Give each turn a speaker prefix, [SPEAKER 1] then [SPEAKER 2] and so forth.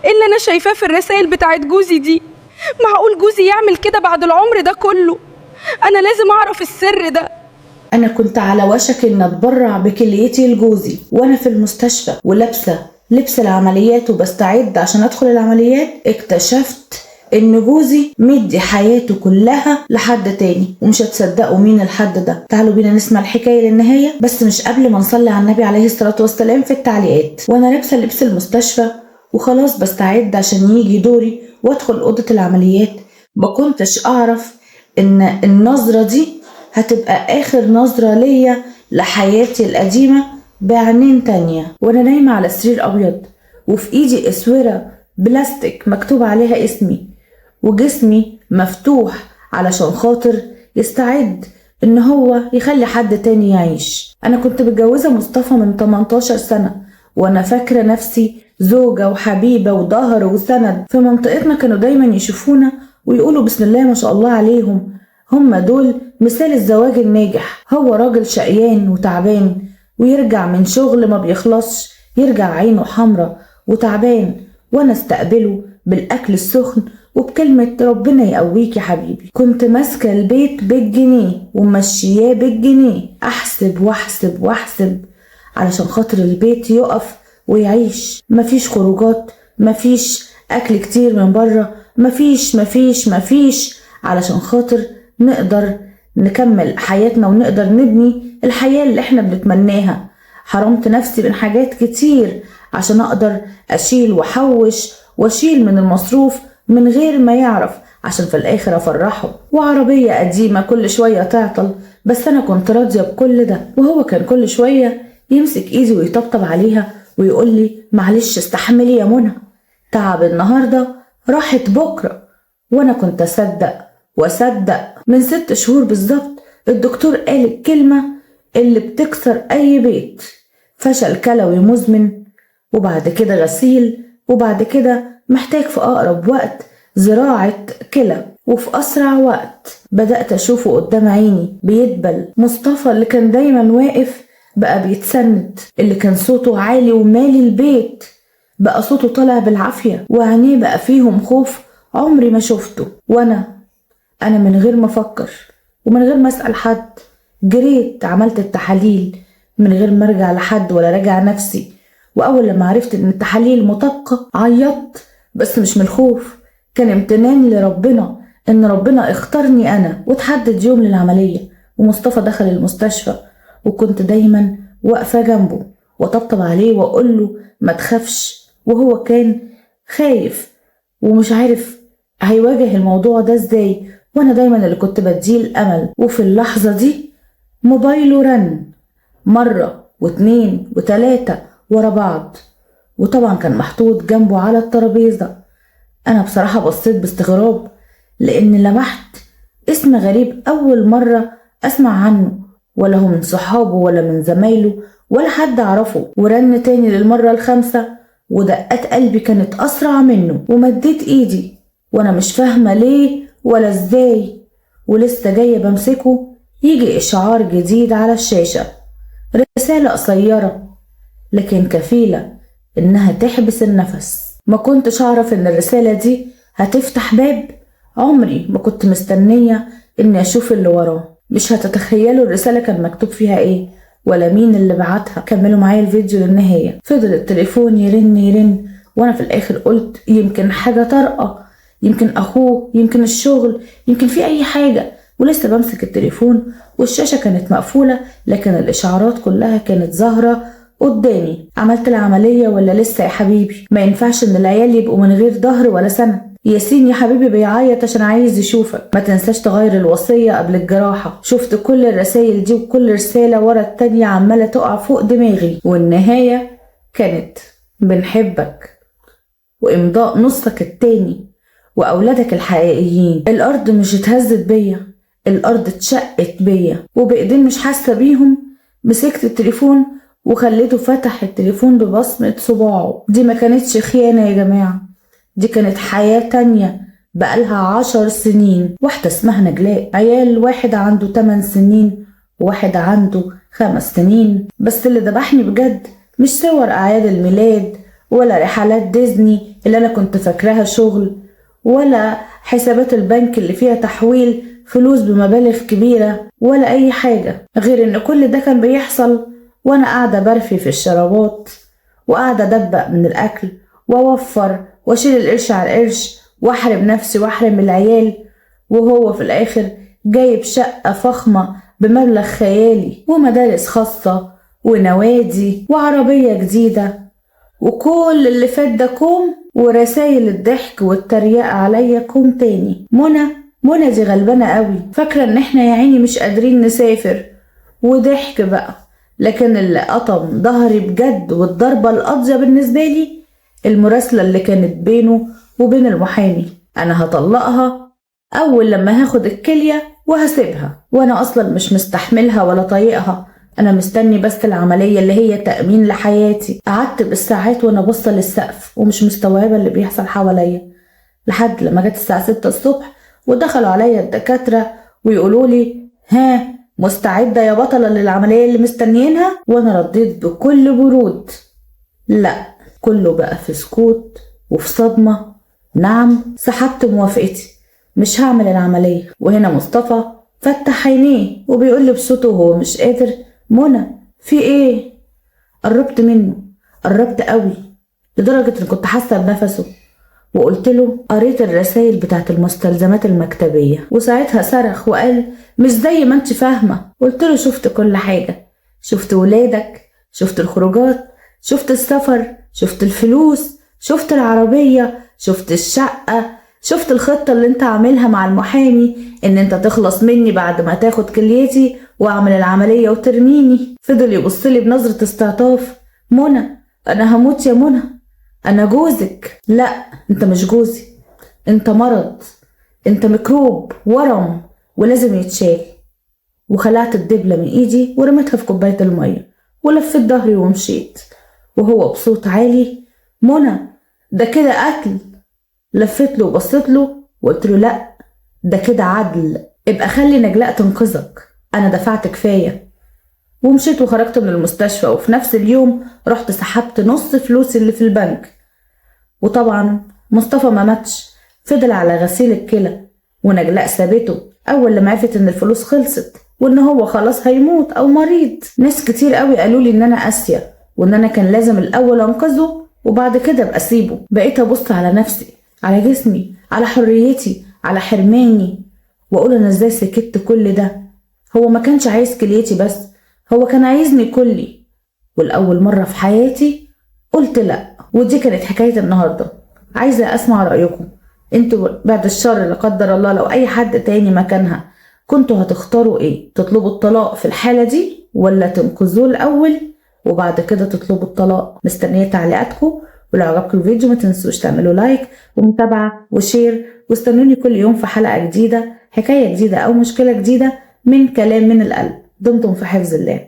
[SPEAKER 1] إيه اللي أنا شايفاه في الرسائل بتاعت جوزي دي؟ معقول جوزي يعمل كده بعد العمر ده كله؟ أنا لازم أعرف السر ده.
[SPEAKER 2] أنا كنت على وشك إن أتبرع بكليتي لجوزي وأنا في المستشفى ولابسة لبس العمليات وبستعد عشان أدخل العمليات، اكتشفت إن جوزي مدي حياته كلها لحد تاني، ومش هتصدقوا مين الحد ده. تعالوا بينا نسمع الحكاية للنهاية، بس مش قبل ما نصلي على النبي عليه الصلاة والسلام في التعليقات. وأنا لابسة لبس المستشفى وخلاص بستعد عشان يجي دوري وأدخل أوضة العمليات، ما كنتش أعرف إن النظرة دي هتبقى آخر نظرة ليا لحياتي القديمة بعينين تانية. وأنا نايمة على سرير أبيض وفي إيدي إسورة بلاستيك مكتوب عليها اسمي، وجسمي مفتوح علشان خاطر يستعد إن هو يخلي حد تاني يعيش. أنا كنت متجوزة مصطفى من 18 سنة، وأنا فاكرة نفسي زوجة وحبيبة وظهر وسند. في منطقتنا كانوا دايما يشوفونا ويقولوا بسم الله ما شاء الله عليهم، هم دول مثال الزواج الناجح. هو راجل شقيان وتعبان ويرجع من شغل ما بيخلصش، يرجع عينه حمرة وتعبان، وانا استقبله بالاكل السخن وبكلمة ربنا يقويك يا حبيبي. كنت ماسكة البيت بالجنيه ومشياه بالجنيه، احسب واحسب واحسب علشان خاطر البيت يقف ويعيش. مفيش خروجات، مفيش اكل كتير من بره، مفيش علشان خاطر نقدر نكمل حياتنا ونقدر نبني الحياة اللي احنا بنتمناها. حرمت نفسي من حاجات كتير عشان اقدر اشيل وحوش واشيل من المصروف من غير ما يعرف، عشان في الاخر افرحه. وعربية قديمة كل شوية تعطل، بس انا كنت راضية بكل ده. وهو كان كل شوية يمسك ايدي ويطبطب عليها ويقول لي معلش استحملي يا منى، تعب النهاردة راحت بكرة. وانا كنت اصدق. من 6 شهور بالظبط الدكتور قال الكلمة اللي بتكسر اي بيت: فشل كلوي مزمن، وبعد كده غسيل، وبعد كده محتاج في اقرب وقت زراعة كلى. وفي اسرع وقت بدأت اشوفه قدام عيني بيدبل. مصطفى اللي كان دايما واقف بقى بيتسند، اللي كان صوته عالي ومالي البيت بقى صوته طالع بالعافية، وعينيه بقى فيهم خوف عمري ما شفته. وانا من غير ما افكر ومن غير ما اسأل حد جريت عملت التحاليل من غير ما ارجع لحد ولا راجع نفسي. واول لما عرفت ان التحاليل مطابقة عيطت، بس مش من الخوف، كان امتنان لربنا ان ربنا اختارني انا. وتحدد يوم للعملية ومصطفى دخل المستشفى، وكنت دايما واقفة جنبه وطبطب عليه واقول له ما تخافش. وهو كان خايف ومش عارف هيواجه الموضوع ده ازاي، وانا دايما اللي كنت بديه الامل. وفي اللحظة دي موبايله رن مرة واتنين وتلاتة ورا بعض، وطبعا كان محطوط جنبه على الترابيزة. انا بصراحة بصيت باستغراب لان لمحت اسم غريب اول مرة اسمع عنه، ولا هو من صحابه ولا من زمايله ولا حد اعرفه. ورن تاني للمرة ال5 ودقات قلبي كانت اسرع منه، ومديت ايدي وانا مش فاهمة ليه ولا ازاي، ولسه جاية بمسكه يجي اشعار جديد على الشاشة، رسالة قصيرة لكن كفيلة انها تحبس النفس. ما كنتش اعرف ان الرسالة دي هتفتح باب عمري ما كنت مستنية اني اشوف اللي وراه. مش هتتخيلوا الرسالة كان مكتوب فيها ايه ولا مين اللي بعتها. كملوا معايا الفيديو للنهاية. فضل التليفون يرن وانا في الاخر قلت يمكن حاجة طارئة، يمكن اخوه، يمكن الشغل، يمكن في اي حاجة. ولسه بمسك التليفون والشاشة كانت مقفولة، لكن الاشعارات كلها كانت ظاهرة قدامي. عملت العملية ولا لسه يا حبيبي؟ ما ينفعش ان العيال يبقوا من غير ظهر ولا سند. ياسين يا حبيبي بيعيط عشان عايز يشوفك. ما تنساش تغير الوصية قبل الجراحة. شفت كل الرسائل دي وكل رسالة ورا التانية عمالة تقع فوق دماغي، والنهاية كانت بنحبك وإمضاء نصك التاني وأولادك الحقيقيين. الأرض مش اتهزت بيا، الأرض اتشقت بيا، وبإيدين مش حاسة بيهم مسكت التليفون وخليته فتح التليفون ببصمة صباعه. دي ما كانتش خيانة يا جماعة، دي كانت حياة تانية بقالها 10 سنين. واحدة اسمها نجلاء، عيال واحد عنده 8 سنين وواحد عنده 5 سنين. بس اللي ذبحني بجد مش صور أعياد الميلاد ولا رحلات ديزني اللي أنا كنت فاكراها شغل، ولا حسابات البنك اللي فيها تحويل فلوس بمبالغ كبيرة، ولا أي حاجة، غير إن كل ده كان بيحصل وأنا قاعدة برفي في الشرابات، وقاعدة أدبق من الأكل وأوفر وأشيل القرش على القرش وأحرم نفسي وأحرم العيال، وهو في الآخر جايب شقة فخمة بمبلغ خيالي ومدارس خاصة ونوادي وعربية جديدة، وكل اللي فات ده كوم، ورسايل الضحك والتريقة عليا كوم تاني. منى دي غلبانة قوي، فاكرة ان احنا يا عيني مش قادرين نسافر، وضحك بقى. لكن اللي قطم ظهري بجد والضربة القاضية بالنسبة لي المراسلة اللي كانت بينه وبين المحامي. انا هطلقها اول لما هاخد الكلية وهسيبها، وانا اصلا مش مستحملها ولا طايقها. انا مستني بس العملية اللي هي تأمين لحياتي. قعدت بالساعات وانا بصة للسقف ومش مستوعبة اللي بيحصل حواليا، لحد لما جت الساعة 6 الصبح ودخلوا عليا الدكاترة ويقولوا لي ها مستعدة يا بطلة للعملية اللي مستنيينها؟ وانا رديت بكل برود لا. كله بقى في سكوت وفي صدمة. نعم، سحبت موافقتي، مش هعمل العملية. وهنا مصطفى فتح عينيه وبيقول لي بصوته وهو مش قادر: منى في ايه؟ قربت منه، قربت قوي لدرجة ان كنت حاسة بنفسه، وقلت له قريت الرسائل بتاعت المستلزمات المكتبية. وساعتها صرخ وقال مش زي ما انت فاهمة. قلت له شفت كل حاجة، شفت ولادك، شفت الخروجات، شفت السفر، شفت الفلوس، شفت العربية، شفت الشقة، شفت الخطة اللي انت عاملها مع المحامي ان انت تخلص مني بعد ما تاخد كليتي واعمل العملية وترميني. فضل يبصلي بنظرة استعطاف: منى انا هموت يا منى، انا جوزك. لا انت مش جوزي، انت مرض، انت ميكروب ورم ولازم يتشال. وخلعت الدبلة من ايدي ورميتها في كوباية المية ولفت ظهري ومشيت، وهو بصوت عالي: منى ده كده قتل. لفت له وبصيت له وقلت له لا ده كده عدل، ابقى خلي نجلاء تنقذك، انا دفعت كفاية. ومشيت وخرجت من المستشفى، وفي نفس اليوم رحت سحبت نص فلوسي اللي في البنك. وطبعا مصطفى ما ماتش، فضل على غسيل الكلى، ونجلاء سابته اول لما عرفت ان الفلوس خلصت وان هو خلاص هيموت او مريض. ناس كتير قوي قالوا لي ان انا قاسية وان انا كان لازم الاول انقذه وبعد كده ابقى اسيبه. بقيت ابص على نفسي، على جسمي، على حريتي، على حرماني، واقول انا ازاي سكت كل ده؟ هو ما كانش عايز كليتي بس، هو كان عايزني كلي. والاول مرة في حياتي قلت لا. ودي كانت حكاية النهاردة. عايزة اسمع رأيكم انتوا بعد الشر لا قدر الله لو اي حد تاني مكانها كنتوا هتختاروا ايه؟ تطلبوا الطلاق في الحالة دي ولا تنقذوه الاول وبعد كده تطلبوا الطلاق؟ مستنية تعليقاتكم، ولو عجبكم الفيديو ما تنسوش تعملوا لايك ومتابعة وشير، واستنوني كل يوم في حلقة جديدة، حكاية جديدة او مشكلة جديدة من كلام من القلب. دمتم في حفظ الله.